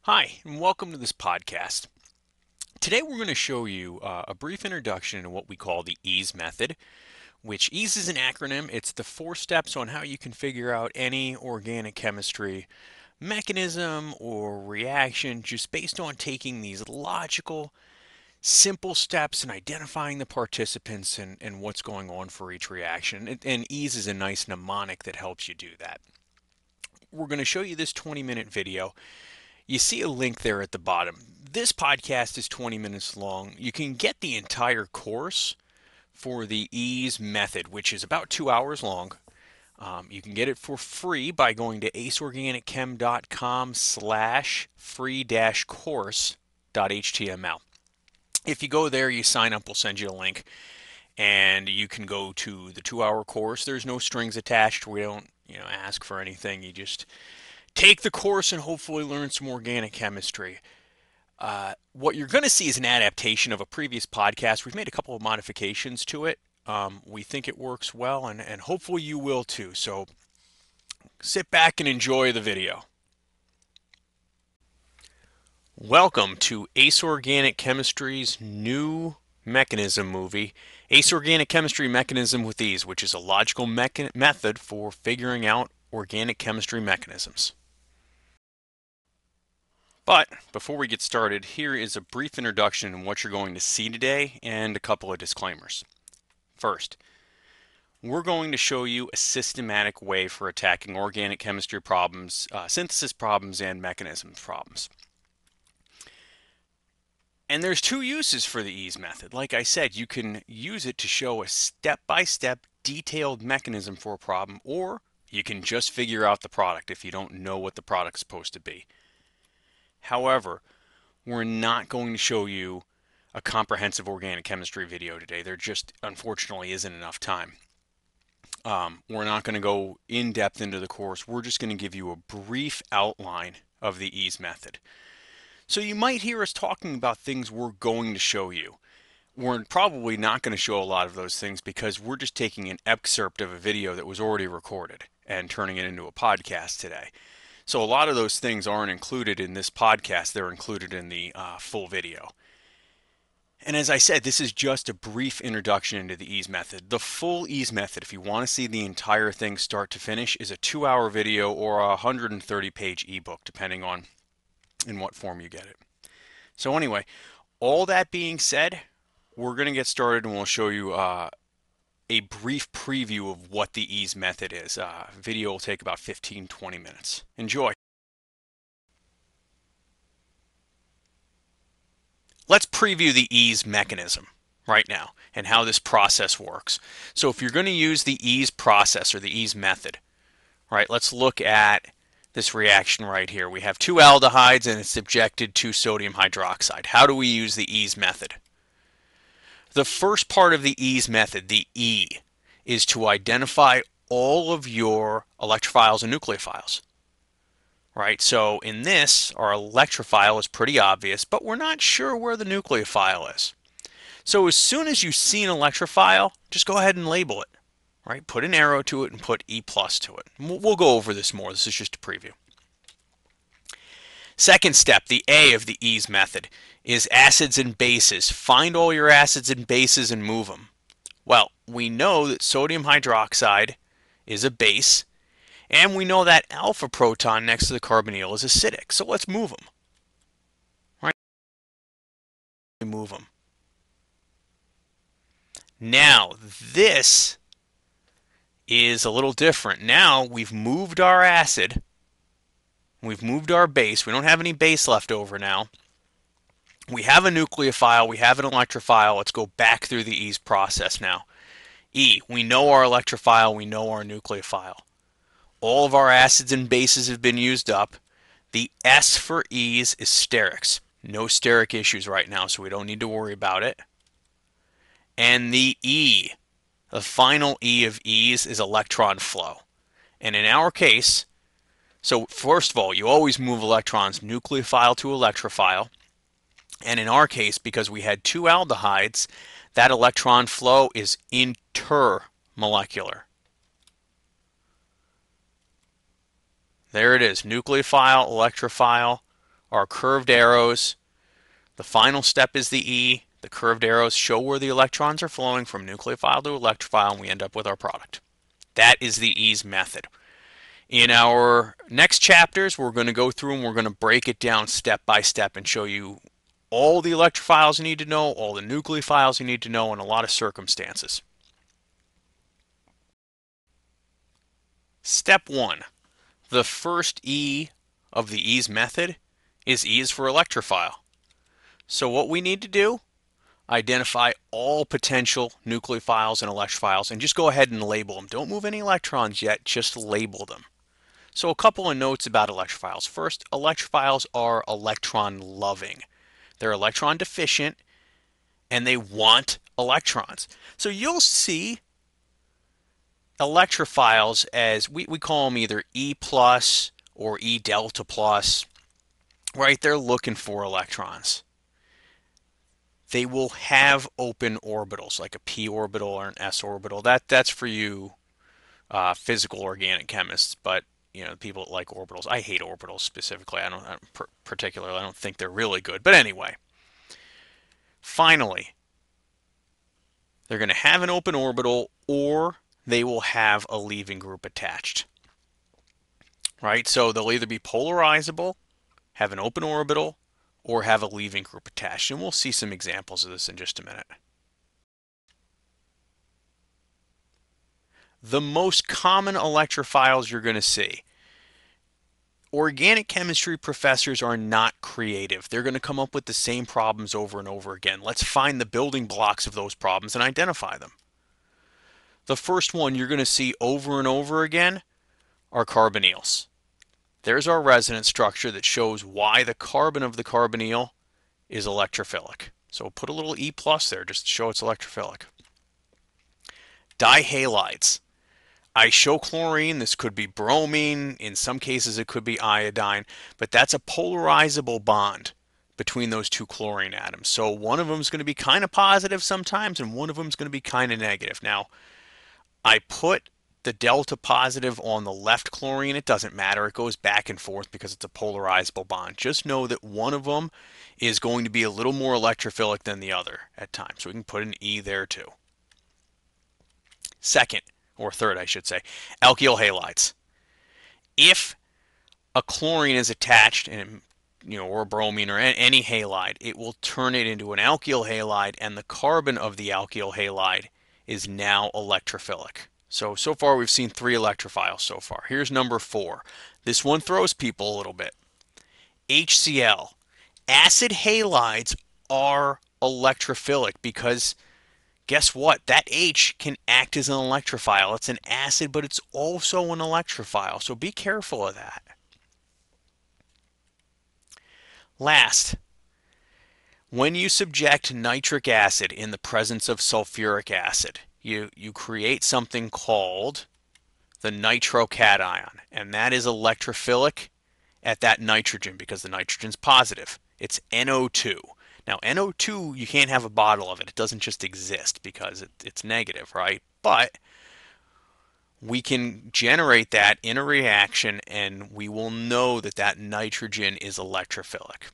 Hi, and welcome to this podcast. Today we're going to show you a brief introduction into what we call the EASE method, which EASE is an acronym. It's the 4 steps on how you can figure out any organic chemistry mechanism or reaction just based on taking these logical, simple steps and identifying the participants and what's going on for each reaction. And EASE is a nice mnemonic that helps you do that. We're going to show you this 20-minute video. You see a link there at the bottom. This podcast is 20 minutes long. You can get the entire course for the EASE method, which is about 2 hours long. You can get it for free by going to aceorganichem.com/free-course.html. If you go there, you sign up, we'll send you a link, and you can go to the 2 hour course. There's no strings attached. We don't, ask for anything. You just take the course and hopefully learn some organic chemistry. What you're going to see is an adaptation of a previous podcast. We've made a couple of modifications to it. We think it works well, and hopefully you will too. So sit back and enjoy the video. Welcome to Ace Organic Chemistry's new mechanism movie, Ace Organic Chemistry Mechanism with Ease, which is a logical method for figuring out organic chemistry mechanisms. But before we get started, here is a brief introduction on what you're going to see today and a couple of disclaimers. First, we're going to show you a systematic way for attacking organic chemistry problems, synthesis problems, and mechanism problems. And there's 2 uses for the EASE method. Like I said, you can use it to show a step-by-step detailed mechanism for a problem, or you can just figure out the product if you don't know what the product's supposed to be. However, we're not going to show you a comprehensive organic chemistry video today. There just unfortunately isn't enough time. We're not going to go in depth into the course. We're just going to give you a brief outline of the EASE method. So you might hear us talking about things we're going to show you. We're probably not going to show a lot of those things because we're just taking an excerpt of a video that was already recorded and turning it into a podcast today. So a lot of those things aren't included in this podcast. They're included in the full video. And as I said, this is just a brief introduction into the EASE method. The full EASE method, if you want to see the entire thing start to finish, is a 2 hour video or a 130-page ebook, depending on in what form you get it. So anyway, all that being said, we're going to get started and we'll show you a brief preview of what the EASE method is. Video will take about 15-20 minutes. Enjoy. Let's preview the EASE mechanism right now and how this process works. So if you're going to use the EASE process or the EASE method, right, let's look at this reaction right here. We have 2 aldehydes and it's subjected to sodium hydroxide. How do we use the EASE method? The first part of the EASE method, the E, is to identify all of your electrophiles and nucleophiles. Right, so in this, our electrophile is pretty obvious, but we're not sure where the nucleophile is. So as soon as you see an electrophile, just go ahead and label it. Right, put an arrow to it and put E plus to it. We'll go over this more. This is just a preview. Second step, the A of the EASE method, is acids and bases. Find all your acids and bases and move them. Well, we know that sodium hydroxide is a base, and we know that alpha proton next to the carbonyl is acidic. So let's move them. Right? Move them. Now, this is a little different. Now we've moved our acid. We've moved our base. We don't have any base left over now. We have a nucleophile. We have an electrophile. Let's go back through the EASE process now. E, we know our electrophile. We know our nucleophile. All of our acids and bases have been used up. The S for EASE is sterics. No steric issues right now, so we don't need to worry about it. And the E, the final E of EASE, is electron flow. And in our case, so first of all, you always move electrons nucleophile to electrophile. And in our case, because we had 2 aldehydes, that electron flow is intermolecular. There it is, nucleophile, electrophile, are curved arrows. The final step is the E. The curved arrows show where the electrons are flowing from nucleophile to electrophile, and we end up with our product. That is the E's method. In our next chapters, we're going to go through and we're going to break it down step by step and show you all the electrophiles you need to know, all the nucleophiles you need to know, and a lot of circumstances. Step 1. The first E of the E's method is E is for electrophile. So what we need to do, identify all potential nucleophiles and electrophiles and just go ahead and label them. Don't move any electrons yet, just label them. So a couple of notes about electrophiles. First, electrophiles are electron loving. They're electron deficient and they want electrons. So you'll see electrophiles as, we call them either E plus or E delta plus, right? They're looking for electrons. They will have open orbitals, like a p orbital or an s orbital. That's for you physical organic chemists, but people that like orbitals. I hate orbitals specifically. I don't particularly. I don't think they're really good. But anyway, finally, they're going to have an open orbital, or they will have a leaving group attached. Right? So they'll either be polarizable, have an open orbital, or have a leaving group attached. And we'll see some examples of this in just a minute. The most common electrophiles you're going to see. Organic chemistry professors are not creative. They're going to come up with the same problems over and over again. Let's find the building blocks of those problems and identify them. The first one you're going to see over and over again are carbonyls. There's our resonance structure that shows why the carbon of the carbonyl is electrophilic. So we'll put a little E plus there just to show it's electrophilic. Dihalides. Isochlorine, this could be bromine, in some cases it could be iodine, but that's a polarizable bond between those two chlorine atoms. So one of them is going to be kind of positive sometimes and one of them is going to be kind of negative. Now, I put the delta positive on the left chlorine. It doesn't matter. It goes back and forth because it's a polarizable bond. Just know that one of them is going to be a little more electrophilic than the other at times. So we can put an E there too. Second, or third I should say, alkyl halides. If a chlorine is attached, and or a bromine or any halide, it will turn it into an alkyl halide, and the carbon of the alkyl halide is now electrophilic. So far we've seen 3 electrophiles so far. Here's number 4. This one throws people a little bit. HCl. Acid halides are electrophilic because guess what? That H can act as an electrophile. It's an acid, but it's also an electrophile. So be careful of that. Last, when you subject nitric acid in the presence of sulfuric acid, you create something called the nitrocation, and that is electrophilic at that nitrogen because the nitrogen's positive. It's NO2. Now, NO2, you can't have a bottle of it. It doesn't just exist because it's negative, right? But we can generate that in a reaction, and we will know that that nitrogen is electrophilic.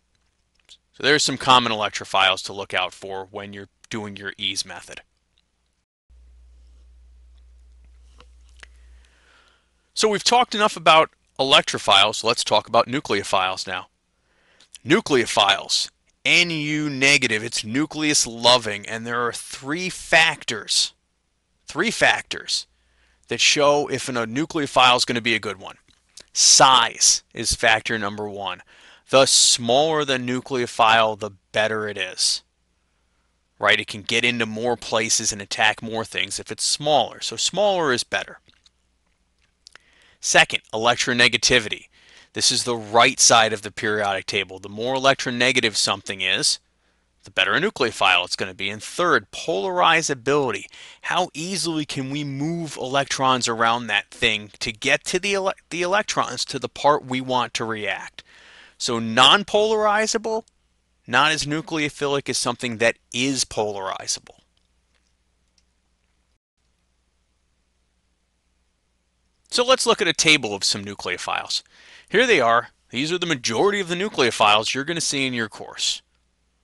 So there's some common electrophiles to look out for when you're doing your E's method. So we've talked enough about electrophiles. Let's talk about nucleophiles now. Nucleophiles. Nu negative, it's nucleus loving, and there are 3 factors that show if a nucleophile is going to be a good one. Size is factor number 1. The smaller the nucleophile, the better it is. Right? It can get into more places and attack more things if it's smaller. So smaller is better. Second, electronegativity. This is the right side of the periodic table. The more electronegative something is, the better a nucleophile it's going to be. And third, polarizability. How easily can we move electrons around that thing to get to the electrons to the part we want to react? So non-polarizable, not as nucleophilic as something that is polarizable. So let's look at a table of some nucleophiles. Here they are. These are the majority of the nucleophiles you're going to see in your course,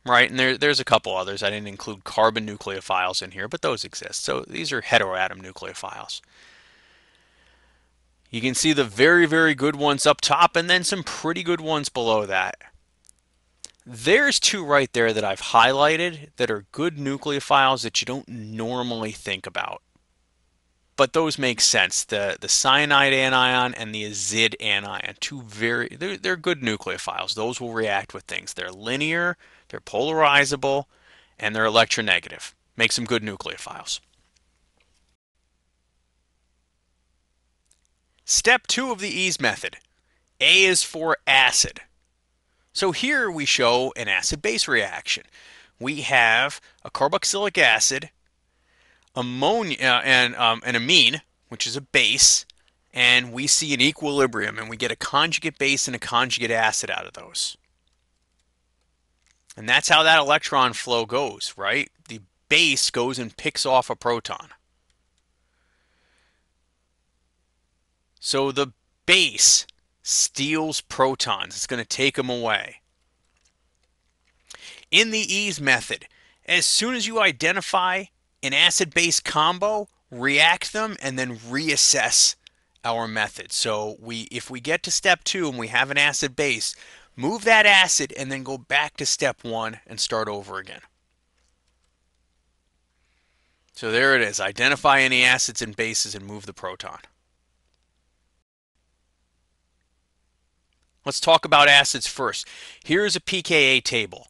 right? And there's a couple others. I didn't include carbon nucleophiles in here, but those exist. So these are heteroatom nucleophiles. You can see the very, very good ones up top and then some pretty good ones below that. There's two right there that I've highlighted that are good nucleophiles that you don't normally think about. But those make sense. The cyanide anion and the azide anion, they're good nucleophiles. Those will react with things. They're linear, they're polarizable, and they're electronegative. Make some good nucleophiles. Step 2 of the Ease method. A is for acid. So here we show an acid-base reaction. We have a carboxylic acid, ammonia, and an amine, which is a base, and we see an equilibrium, and we get a conjugate base and a conjugate acid out of those. And that's how that electron flow goes, right? The base goes and picks off a proton. So the base steals protons. It's going to take them away. In the Ease method, as soon as you identify an acid-base combo, react them and then reassess our method. So if we get to step 2 and we have an acid base, move that acid and then go back to step 1 and start over again. So there it is. Identify any acids and bases and move the proton. Let's talk about acids first. Here's a pKa table.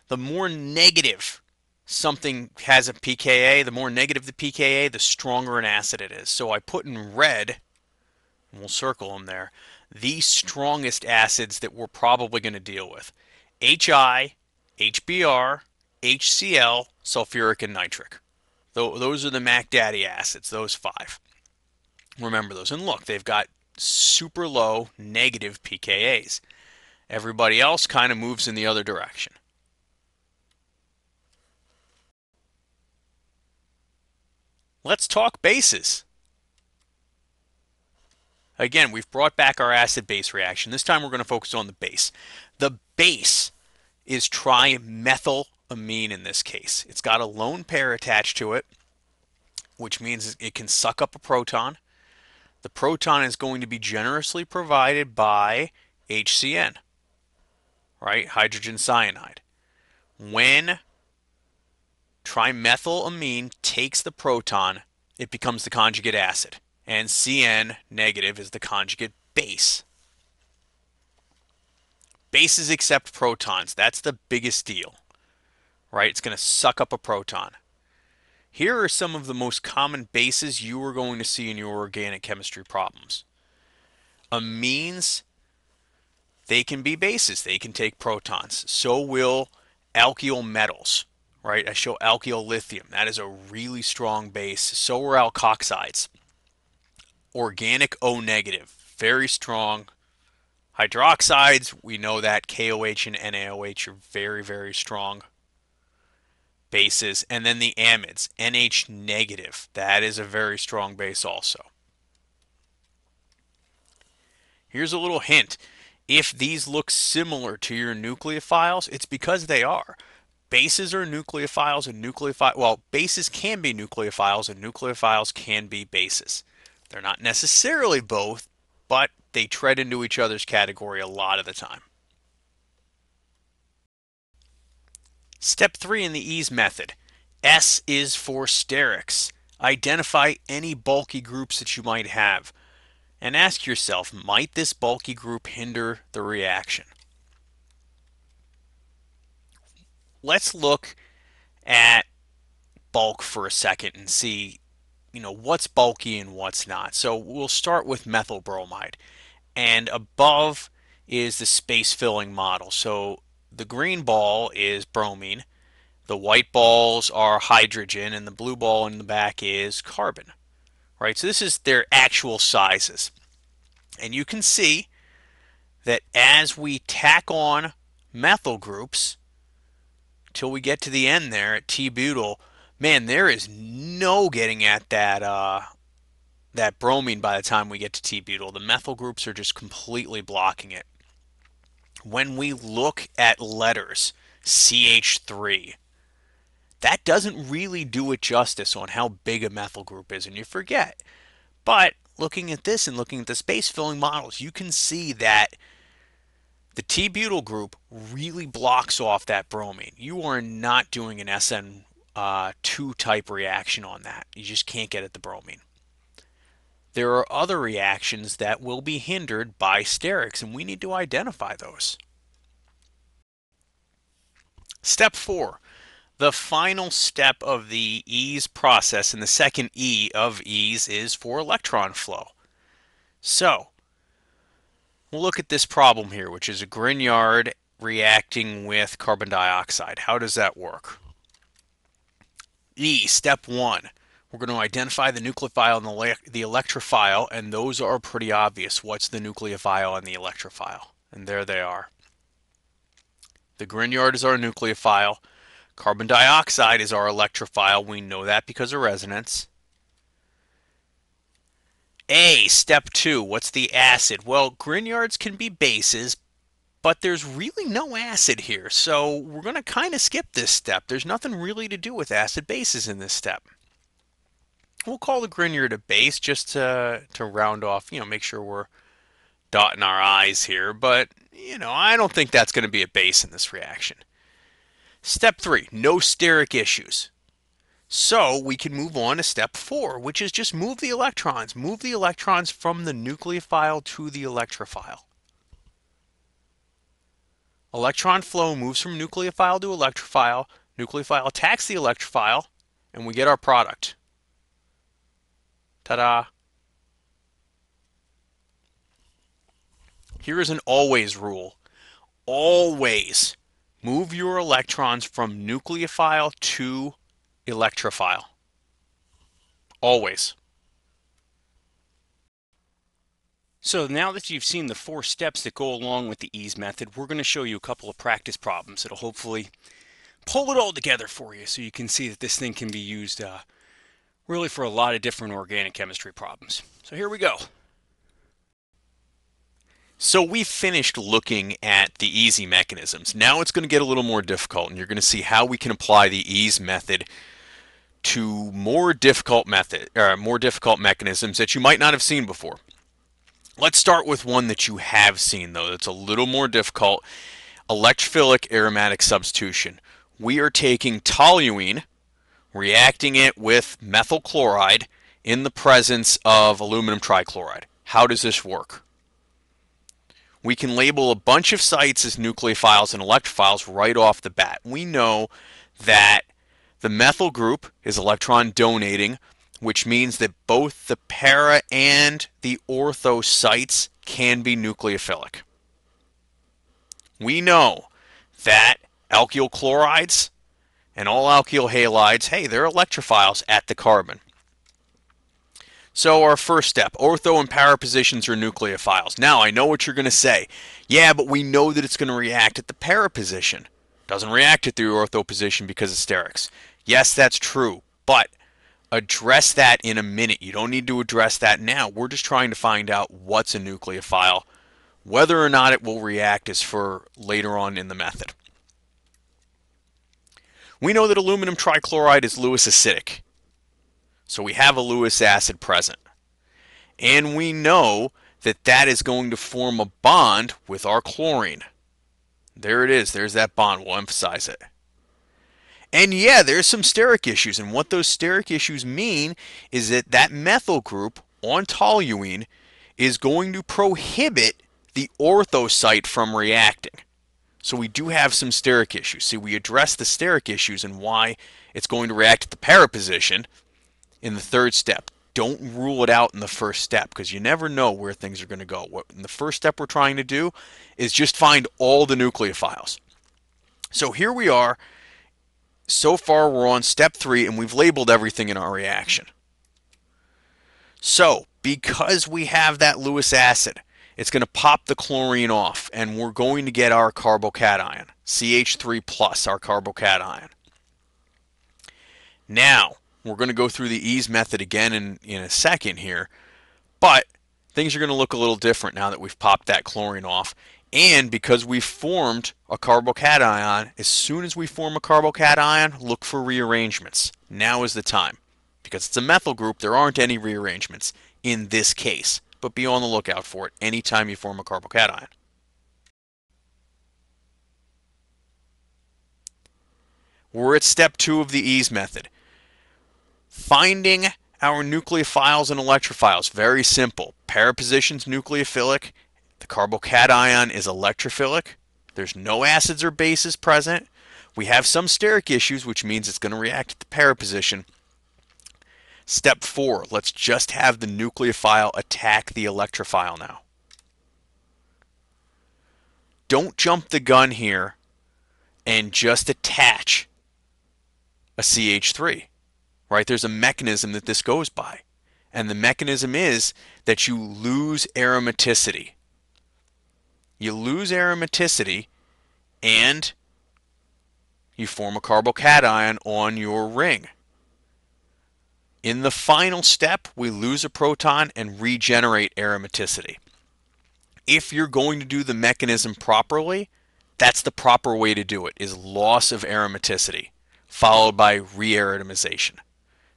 The more negative something has a pKa, the more negative the pKa, the stronger an acid it is. So I put in red, and we'll circle them there, the strongest acids that we're probably going to deal with. HI, HBr, HCl, sulfuric, and nitric. Those are the Mac Daddy acids, those 5. Remember those. And look, they've got super low negative pKa's. Everybody else kind of moves in the other direction. Let's talk bases. Again, we've brought back our acid-base reaction. This time we're going to focus on the base. The base is trimethylamine in this case. It's got a lone pair attached to it, which means it can suck up a proton. The proton is going to be generously provided by HCN, right? Hydrogen cyanide. When trimethylamine takes the proton, it becomes the conjugate acid, and CN negative is the conjugate base. Bases accept protons. That's the biggest deal, right? It's going to suck up a proton. Here are some of the most common bases you are going to see in your organic chemistry problems. Amines, they can be bases. They can take protons. So will alkyl metals, right? I show alkyl lithium. That is a really strong base. So are alkoxides. Organic O negative, very strong. Hydroxides, we know that KOH and NaOH are very, very strong bases. And then the amides, NH negative, that is a very strong base also. Here's a little hint. If these look similar to your nucleophiles, it's because they are. Bases are nucleophiles and bases can be nucleophiles and nucleophiles can be bases. They're not necessarily both, but they tread into each other's category a lot of the time. Step 3 in the Ease method. S is for sterics. Identify any bulky groups that you might have. And ask yourself, might this bulky group hinder the reaction? Let's look at bulk for a second and see, what's bulky and what's not. So we'll start with methyl bromide. And above is the space filling model. So the green ball is bromine, the white balls are hydrogen, and the blue ball in the back is carbon. Right? So this is their actual sizes. And you can see that as we tack on methyl groups till we get to the end there at T-butyl, man, there is no getting at that bromine by the time we get to T-butyl. The methyl groups are just completely blocking it. When we look at letters, CH3, that doesn't really do it justice on how big a methyl group is, and you forget. But looking at this and looking at the space filling models, you can see that the T-butyl group really blocks off that bromine. You are not doing an SN2 type reaction on that. You just can't get at the bromine. There are other reactions that will be hindered by sterics, and we need to identify those. Step 4. The final step of the EASE process, and the second E of EASE, is for electron flow. So, we'll look at this problem here, which is a Grignard reacting with carbon dioxide. How does that work? E, step 1. We're going to identify the nucleophile and the electrophile, and those are pretty obvious. What's the nucleophile and the electrophile? And there they are. The Grignard is our nucleophile. Carbon dioxide is our electrophile. We know that because of resonance. A, step 2. What's the acid? Well, Grignards can be bases, but there's really no acid here, so we're going to kind of skip this step. There's nothing really to do with acid bases in this step. We'll call the Grignard a base just to round off, make sure we're dotting our I's here, but, I don't think that's going to be a base in this reaction. Step 3, no steric issues. So we can move on to step 4, which is just move the electrons. Move the electrons from the nucleophile to the electrophile. Electron flow moves from nucleophile to electrophile. Nucleophile attacks the electrophile, and we get our product. Ta-da! Here is an always rule. Always move your electrons from nucleophile to electrophile. Always. So now that you've seen the 4 steps that go along with the EASE method, we're going to show you a couple of practice problems that'll hopefully pull it all together for you so you can see that this thing can be used really for a lot of different organic chemistry problems. So here we go. So we've finished looking at the EASE mechanisms. Now it's going to get a little more difficult, and you're going to see how we can apply the EASE method to more difficult mechanisms that you might not have seen before. Let's start with one that you have seen, though, that's a little more difficult: electrophilic aromatic substitution. We are taking toluene, reacting it with methyl chloride in the presence of aluminum trichloride. How does this work? We can label a bunch of sites as nucleophiles and electrophiles right off the bat. We know that the methyl group is electron donating, which means that both the para and the ortho sites can be nucleophilic. We know that alkyl chlorides and all alkyl halides, hey, they're electrophiles at the carbon. So our first step, ortho and para positions are nucleophiles. Now I know what you're going to say. Yeah, but we know that it's going to react at the para position. Doesn't react at the ortho position because of sterics. Yes, that's true, but address that in a minute. You don't need to address that now. We're just trying to find out what's a nucleophile. Whether or not it will react is for later on in the method. We know that aluminum trichloride is Lewis acidic. So we have a Lewis acid present. And we know that that is going to form a bond with our chlorine. There it is. There's that bond. We'll emphasize it. And yeah, there's some steric issues. And what those steric issues mean is that that methyl group on toluene is going to prohibit the ortho site from reacting. So we do have some steric issues. See, we address the steric issues and why it's going to react at the para position in the third step. Don't rule it out in the first step because you never know where things are going to go. What in the first step we're trying to do is just find all the nucleophiles. So here we are. So far we're on step 3 and we've labeled everything in our reaction. So because we have that Lewis acid, it's going to pop the chlorine off and we're going to get our carbocation, CH3 plus, our carbocation. Now, we're going to go through the EASE method again in a second here, but things are going to look a little different now that we've popped that chlorine off. And because we formed a carbocation, as soon as we form a carbocation, look for rearrangements. Now is the time. Because it's a methyl group, there aren't any rearrangements in this case. But be on the lookout for it anytime you form a carbocation. We're at step 2 of the ease method. Finding our nucleophiles and electrophiles. Very simple. Para position's nucleophilic. The carbocation is electrophilic. There's no acids or bases present. We have some steric issues, which means it's going to react at the para position. Step 4, let's just have the nucleophile attack the electrophile now. Don't jump the gun here and just attach a CH3, right? There's a mechanism that this goes by. And the mechanism is that you lose aromaticity. You lose aromaticity and you form a carbocation on your ring. In the final step, we lose a proton and regenerate aromaticity. If you're going to do the mechanism properly, that's the proper way to do it, is loss of aromaticity, followed by re-aromatization.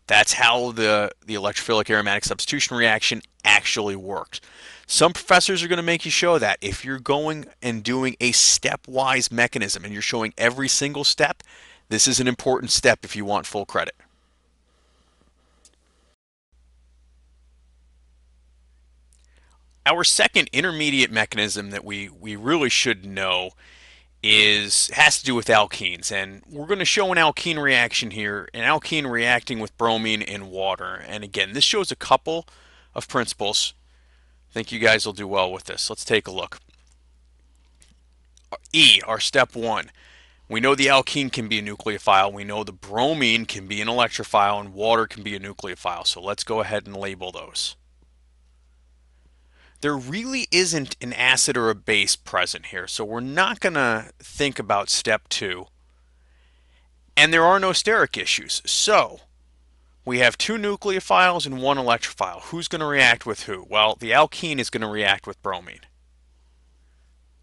That's how the electrophilic aromatic substitution reaction actually works. Some professors are going to make you show that. If you're going and doing a stepwise mechanism and you're showing every single step, this is an important step if you want full credit. Our second intermediate mechanism that we really should know has to do with alkenes, and we're going to show an alkene reaction here, an alkene reacting with bromine in water. And again, this shows a couple of principles. I think you guys will do well with this. Let's take a look. E, our step 1. We know the alkene can be a nucleophile. We know the bromine can be an electrophile, and water can be a nucleophile. So let's go ahead and label those. There really isn't an acid or a base present here, so we're not going to think about step 2. And there are no steric issues. So we have 2 nucleophiles and 1 electrophile. Who's going to react with who? Well, the alkene is going to react with bromine.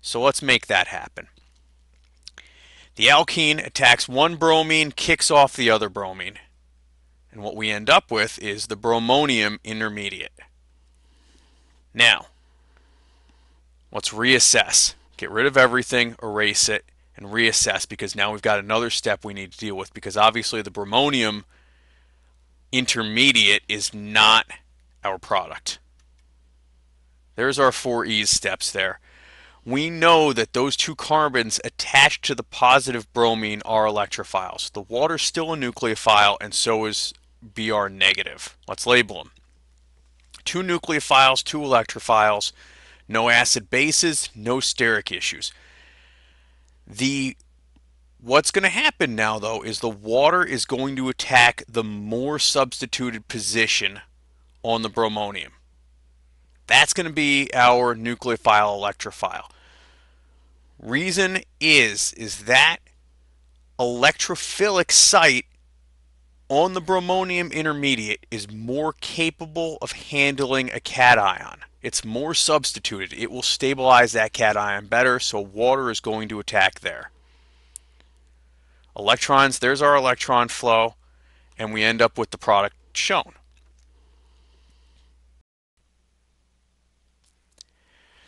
So let's make that happen. The alkene attacks one bromine, kicks off the other bromine. And what we end up with is the bromonium intermediate. Now, let's reassess. Get rid of everything, erase it, and reassess, because now we've got another step we need to deal with, because obviously the bromonium intermediate is not our product. There's our 4 E's steps there. We know that those 2 carbons attached to the positive bromine are electrophiles. The water's still a nucleophile, and so is Br negative. Let's label them. 2 nucleophiles, 2 electrophiles, no acid bases, no steric issues. What's going to happen now, though, is the water is going to attack the more substituted position on the bromonium. That's going to be our nucleophile electrophile. Reason is that electrophilic site on the bromonium intermediate is more capable of handling a cation. It's more substituted. It will stabilize that cation better, so water is going to attack there. Electrons, there's our electron flow, and we end up with the product shown.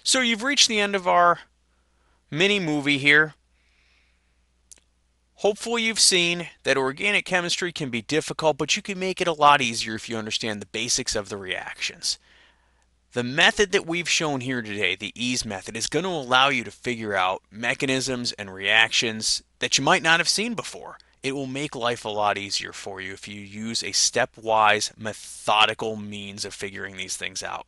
So you've reached the end of our mini movie here. Hopefully you've seen that organic chemistry can be difficult, but you can make it a lot easier if you understand the basics of the reactions. The method that we've shown here today, the ease method, is going to allow you to figure out mechanisms and reactions that you might not have seen before. It will make life a lot easier for you if you use a stepwise, methodical means of figuring these things out.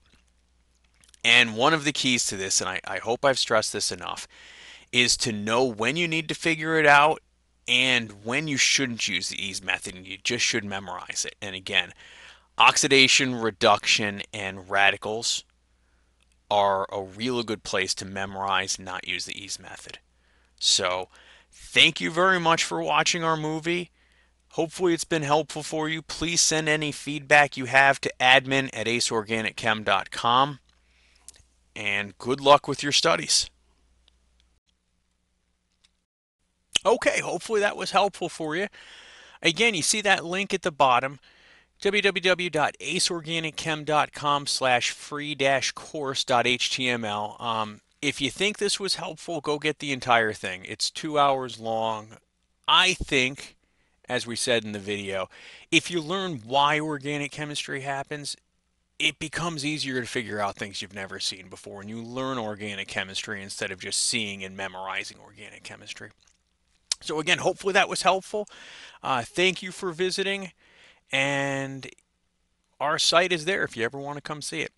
And one of the keys to this, and I hope I've stressed this enough, is to know when you need to figure it out and when you shouldn't use the ease method, and you just should memorize it. And again, oxidation, reduction, and radicals are a really good place to memorize, not use the ease method. So thank you very much for watching our movie. Hopefully it's been helpful for you. Please send any feedback you have to admin@aceorganicchem.com. And good luck with your studies. Okay, hopefully that was helpful for you. Again, you see that link at the bottom, www.aceorganicchem.com/free-course.html. If you think this was helpful, go get the entire thing. It's 2 hours long. I think, as we said in the video, if you learn why organic chemistry happens, it becomes easier to figure out things you've never seen before, and you learn organic chemistry instead of just seeing and memorizing organic chemistry. So again, hopefully that was helpful. Thank you for visiting, and our site is there if you ever want to come see it.